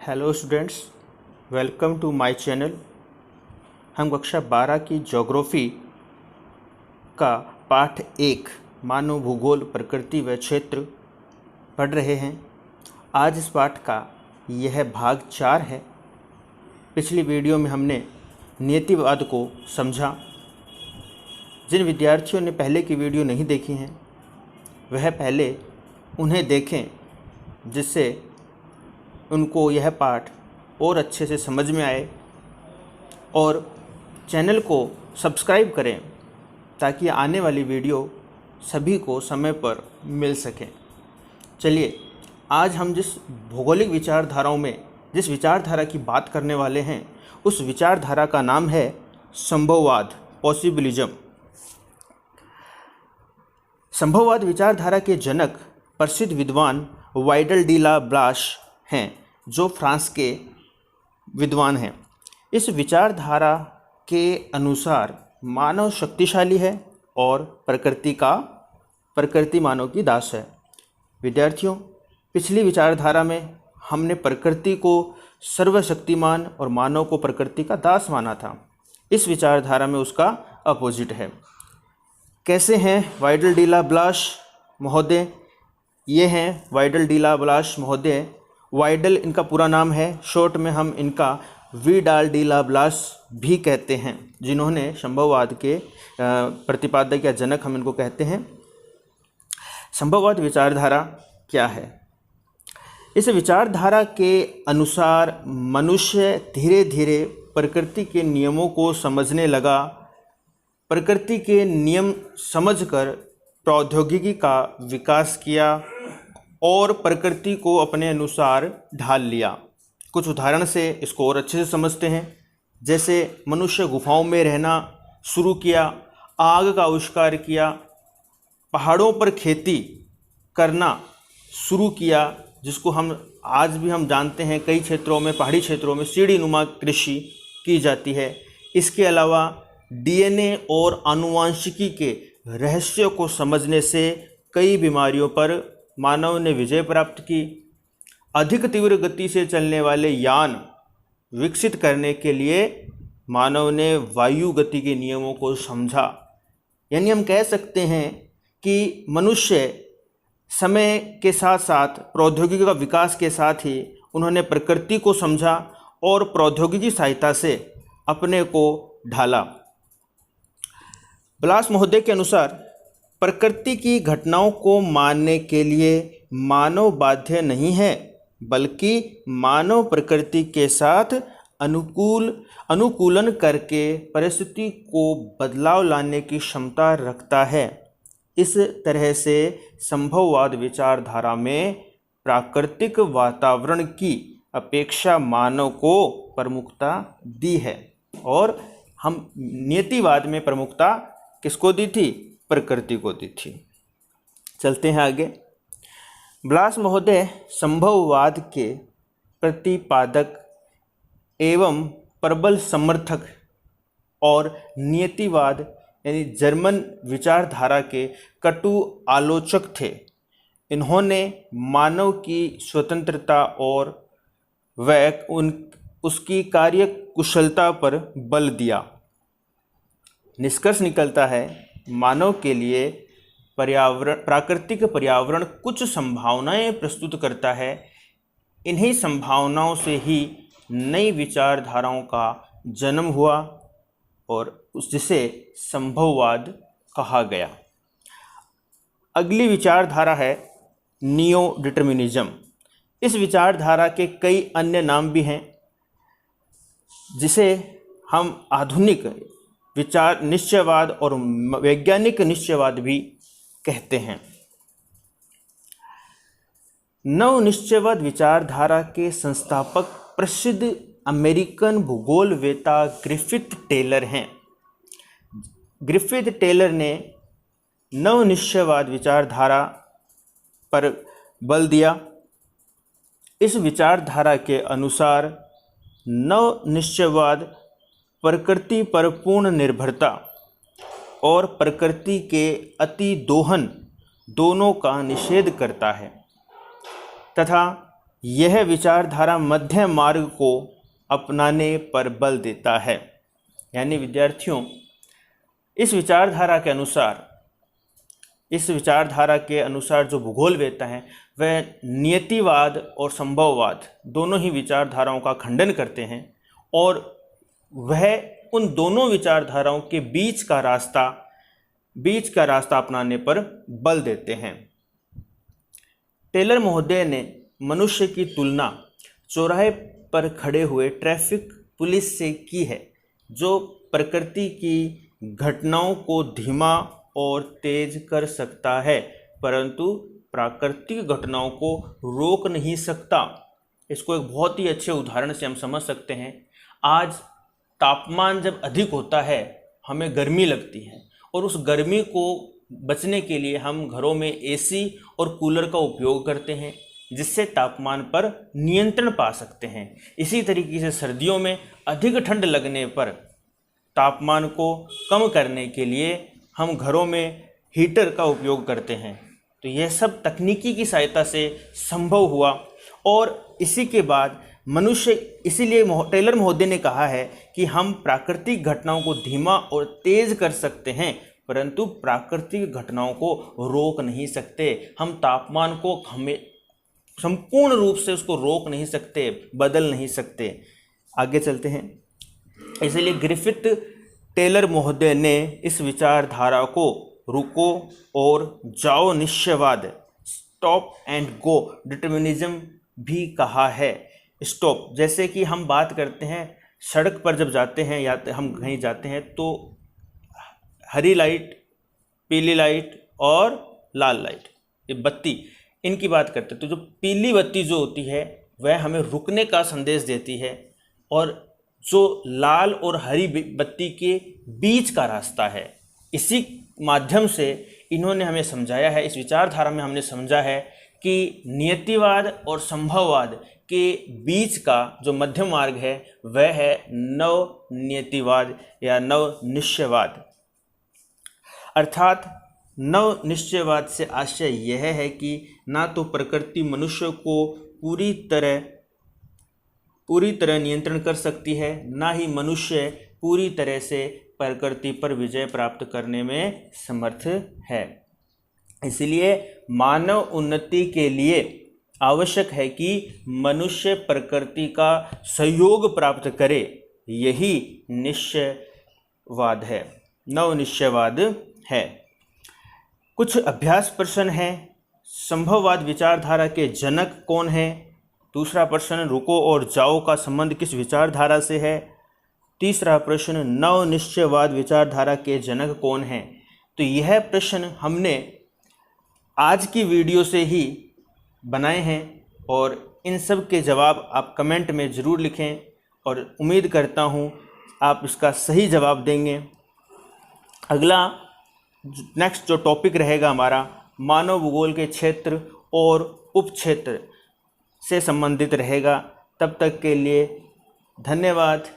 Hello students, welcome to my channel. हम कक्षा 12 की ज्योग्राफी का पाठ 1 मानव भूगोल प्रकृति व क्षेत्र पढ़ रहे हैं। आज इस पाठ का यह भाग 4 है। पिछली वीडियो में हमने नियतिवाद को समझा। जिन विद्यार्थियों ने पहले की वीडियो नहीं देखी हैं वह पहले उन्हें देखें, जिससे उनको यह पाठ और अच्छे से समझ में आए, और चैनल को सब्सक्राइब करें ताकि आने वाली वीडियो सभी को समय पर मिल सके। चलिए, आज हम जिस भौगोलिक विचारधाराओं में जिस विचारधारा की बात करने वाले हैं उस विचारधारा का नाम है संभववाद, पॉसिबिलिज्म। संभववाद विचारधारा के जनक प्रसिद्ध विद्वान वाइडल डी ला ब्लाश हैं, जो फ्रांस के विद्वान हैं। इस विचारधारा के अनुसार मानव शक्तिशाली है और प्रकृति मानव की दास है। विद्यार्थियों, पिछली विचारधारा में हमने प्रकृति को सर्वशक्तिमान और मानव को प्रकृति का दास माना था। इस विचारधारा में उसका अपोजिट है। कैसे हैं वाइडल डी ला ब्लाश महोदय? ये हैं वाइडल डी ला ब्लाश महोदय। वाइडल इनका पूरा नाम है, शॉर्ट में हम इनका विडाल डी ला ब्लाश भी कहते हैं, जिन्होंने संभववाद के प्रतिपादक या जनक हम इनको कहते हैं। संभववाद विचारधारा क्या है? इस विचारधारा के अनुसार मनुष्य धीरे धीरे प्रकृति के नियमों को समझने लगा। प्रकृति के नियम समझकर प्रौद्योगिकी का विकास किया और प्रकृति को अपने अनुसार ढाल लिया। कुछ उदाहरण से इसको और अच्छे से समझते हैं। जैसे मनुष्य गुफाओं में रहना शुरू किया, आग का आविष्कार किया, पहाड़ों पर खेती करना शुरू किया, जिसको हम आज भी हम जानते हैं कई क्षेत्रों में, पहाड़ी क्षेत्रों में सीढ़ीनुमा कृषि की जाती है। इसके अलावा डीएनए और आनुवंशिकी के रहस्य को समझने से कई बीमारियों पर मानव ने विजय प्राप्त की। अधिक तीव्र गति से चलने वाले यान विकसित करने के लिए मानव ने वायु गति के नियमों को समझा। यानी हम कह सकते हैं कि मनुष्य समय के साथ साथ प्रौद्योगिकी का विकास के साथ ही उन्होंने प्रकृति को समझा और प्रौद्योगिकी सहायता से अपने को ढाला। ब्लास महोदय के अनुसार प्रकृति की घटनाओं को मानने के लिए मानव बाध्य नहीं है, बल्कि मानव प्रकृति के साथ अनुकूलन करके परिस्थिति को बदलाव लाने की क्षमता रखता है। इस तरह से संभववाद विचारधारा में प्राकृतिक वातावरण की अपेक्षा मानव को प्रमुखता दी है, और हम नियतिवाद में प्रमुखता किसको दी थी? प्रकृति को दी थी। चलते हैं आगे। ब्लास महोदय संभववाद के प्रतिपादक एवं प्रबल समर्थक और नियतिवाद यानी जर्मन विचारधारा के कटु आलोचक थे। इन्होंने मानव की स्वतंत्रता और उसकी कार्य कुशलता पर बल दिया। निष्कर्ष निकलता है, मानव के लिए प्राकृतिक पर्यावरण कुछ संभावनाएं प्रस्तुत करता है। इन्हीं संभावनाओं से ही नई विचारधाराओं का जन्म हुआ और जिसे संभववाद कहा गया। अगली विचारधारा है नियो डिटर्मिनिज्म। इस विचारधारा के कई अन्य नाम भी हैं, जिसे हम आधुनिक विचार निश्चयवाद और वैज्ञानिक निश्चयवाद भी कहते हैं। नव निश्चयवाद विचारधारा के संस्थापक प्रसिद्ध अमेरिकन भूगोलवेत्ता ग्रिफिथ टेलर हैं। ग्रिफिथ टेलर ने नव निश्चयवाद विचारधारा पर बल दिया। इस विचारधारा के अनुसार नव निश्चयवाद प्रकृति पर पूर्ण निर्भरता और प्रकृति के अति दोहन दोनों का निषेध करता है तथा यह विचारधारा मध्य मार्ग को अपनाने पर बल देता है। यानी विद्यार्थियों, इस विचारधारा के अनुसार जो भूगोलवेत्ता हैं वह नियतिवाद और संभववाद दोनों ही विचारधाराओं का खंडन करते हैं और वह उन दोनों विचारधाराओं के बीच का रास्ता अपनाने पर बल देते हैं। टेलर महोदय ने मनुष्य की तुलना चौराहे पर खड़े हुए ट्रैफिक पुलिस से की है, जो प्रकृति की घटनाओं को धीमा और तेज कर सकता है, परंतु प्राकृतिक घटनाओं को रोक नहीं सकता। इसको एक बहुत ही अच्छे उदाहरण से हम समझ सकते हैं। आज तापमान जब अधिक होता है हमें गर्मी लगती है और उस गर्मी को बचने के लिए हम घरों में एसी और कूलर का उपयोग करते हैं, जिससे तापमान पर नियंत्रण पा सकते हैं। इसी तरीके से सर्दियों में अधिक ठंड लगने पर तापमान को कम करने के लिए हम घरों में हीटर का उपयोग करते हैं। तो यह सब तकनीकी की सहायता से संभव हुआ और इसी के बाद इसीलिए टेलर महोदय ने कहा है कि हम प्राकृतिक घटनाओं को धीमा और तेज कर सकते हैं, परंतु प्राकृतिक घटनाओं को रोक नहीं सकते। हम तापमान को संपूर्ण रूप से उसको रोक नहीं सकते, बदल नहीं सकते। आगे चलते हैं। इसलिए ग्रिफिथ टेलर महोदय ने इस विचारधारा को रुको और जाओ निश्चयवाद, स्टॉप एंड गो डिटर्मिनिज्म भी कहा है। स्टॉप, जैसे कि हम बात करते हैं सड़क पर जब जाते हैं या हम कहीं जाते हैं तो हरी लाइट, पीली लाइट और लाल लाइट, ये बत्ती, इनकी बात करते हैं। तो जो पीली बत्ती जो होती है वह हमें रुकने का संदेश देती है और जो लाल और हरी बत्ती के बीच का रास्ता है। इसी माध्यम से इन्होंने हमें समझाया है, इस विचारधारा में हमने समझा है कि नियतिवाद और संभववाद के बीच का जो मध्य मार्ग है वह है नव नियतिवाद या नव निश्चयवाद। अर्थात नव निश्चयवाद से आशय यह है कि ना तो प्रकृति मनुष्य को पूरी तरह नियंत्रण कर सकती है, ना ही मनुष्य पूरी तरह से प्रकृति पर विजय प्राप्त करने में समर्थ है। इसलिए मानव उन्नति के लिए आवश्यक है कि मनुष्य प्रकृति का सहयोग प्राप्त करे। यही निश्चयवाद है, नव निश्चयवाद है। कुछ अभ्यास प्रश्न हैं। संभववाद विचारधारा के जनक कौन है? दूसरा प्रश्न, रुको और जाओ का संबंध किस विचारधारा से है? तीसरा प्रश्न, नव निश्चयवाद विचारधारा के जनक कौन हैं? तो यह प्रश्न हमने आज की वीडियो से ही बनाए हैं और इन सब के जवाब आप कमेंट में ज़रूर लिखें और उम्मीद करता हूँ आप इसका सही जवाब देंगे। अगला नेक्स्ट जो टॉपिक रहेगा हमारा मानव भूगोल के क्षेत्र और उपक्षेत्र से संबंधित रहेगा। तब तक के लिए धन्यवाद।